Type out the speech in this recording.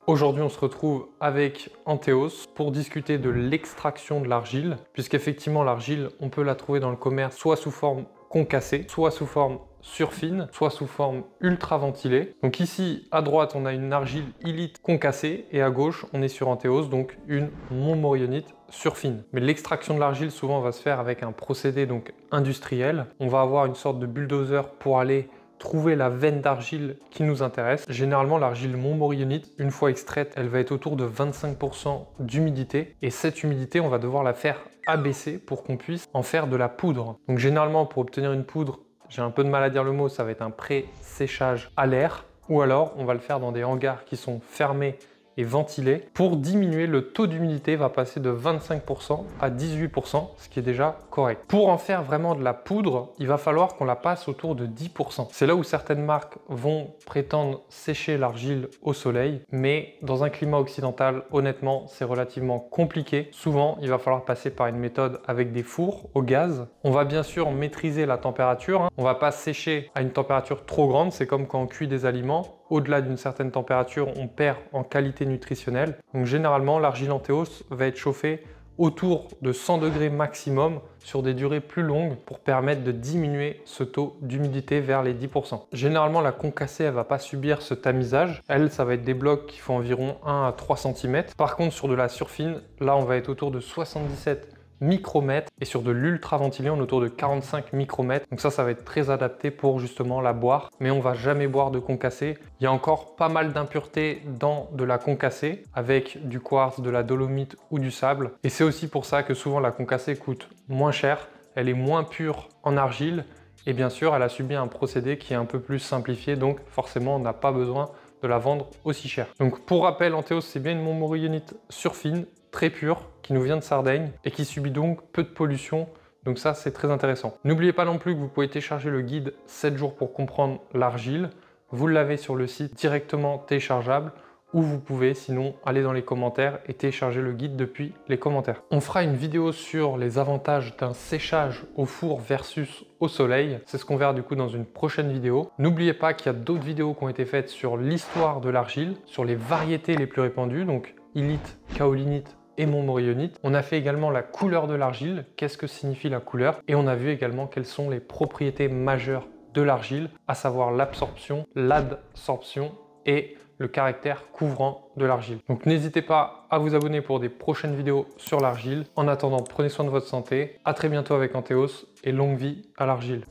Aujourd'hui, on se retrouve avec Antheos pour discuter de l'extraction de l'argile, puisqu'effectivement l'argile, on peut la trouver dans le commerce soit sous forme concassée, soit sous forme surfine, soit sous forme ultra ventilée. Donc ici, à droite, on a une argile illite concassée et à gauche, on est sur Antheos, donc une montmorillonite surfine. Mais l'extraction de l'argile, souvent, va se faire avec un procédé donc industriel. On va avoir une sorte de bulldozer pour aller trouver la veine d'argile qui nous intéresse. Généralement, l'argile montmorillonite, une fois extraite, elle va être autour de 25% d'humidité. Et cette humidité, on va devoir la faire abaisser pour qu'on puisse en faire de la poudre. Donc généralement, pour obtenir une poudre, j'ai un peu de mal à dire le mot, ça va être un pré-séchage à l'air. Ou alors, on va le faire dans des hangars qui sont fermés et ventilé. Pour diminuer, le taux d'humidité va passer de 25% à 18%, ce qui est déjà correct. Pour en faire vraiment de la poudre, il va falloir qu'on la passe autour de 10%. C'est là où certaines marques vont prétendre sécher l'argile au soleil, mais dans un climat occidental, honnêtement, c'est relativement compliqué. Souvent, il va falloir passer par une méthode avec des fours au gaz. On va bien sûr maîtriser la température. On va pas sécher à une température trop grande, c'est comme quand on cuit des aliments. Au-delà d'une certaine température, on perd en qualité nutritionnelle. Donc généralement, l'argile Antheos va être chauffée autour de 100 degrés maximum sur des durées plus longues pour permettre de diminuer ce taux d'humidité vers les 10%. Généralement, la concassée, elle ne va pas subir ce tamisage. Elle, ça va être des blocs qui font environ 1 à 3 cm. Par contre, sur de la surfine, là, on va être autour de 77 micromètres et sur de l'ultra ventilé on est autour de 45 micromètres. Donc ça va être très adapté pour justement la boire, mais on va jamais boire de concassé. Il y a encore pas mal d'impuretés dans de la concassée avec du quartz, de la dolomite ou du sable, et c'est aussi pour ça que souvent la concassée coûte moins cher, elle est moins pure en argile et bien sûr elle a subi un procédé qui est un peu plus simplifié, donc forcément on n'a pas besoin de la vendre aussi cher. Donc pour rappel, Antheos c'est bien une montmorillonite surfine très pure qui nous vient de Sardaigne et qui subit donc peu de pollution. Donc ça, c'est très intéressant. N'oubliez pas non plus que vous pouvez télécharger le guide 7 jours pour comprendre l'argile. Vous l'avez sur le site directement téléchargeable, ou vous pouvez sinon aller dans les commentaires et télécharger le guide depuis les commentaires. On fera une vidéo sur les avantages d'un séchage au four versus au soleil. C'est ce qu'on verra du coup dans une prochaine vidéo. N'oubliez pas qu'il y a d'autres vidéos qui ont été faites sur l'histoire de l'argile, sur les variétés les plus répandues, donc illite, kaolinite et montmorillonite. On a fait également la couleur de l'argile, qu'est-ce que signifie la couleur, et on a vu également quelles sont les propriétés majeures de l'argile, à savoir l'absorption, l'adsorption et le caractère couvrant de l'argile. Donc n'hésitez pas à vous abonner pour des prochaines vidéos sur l'argile. En attendant, prenez soin de votre santé. À très bientôt avec Antheos et longue vie à l'argile.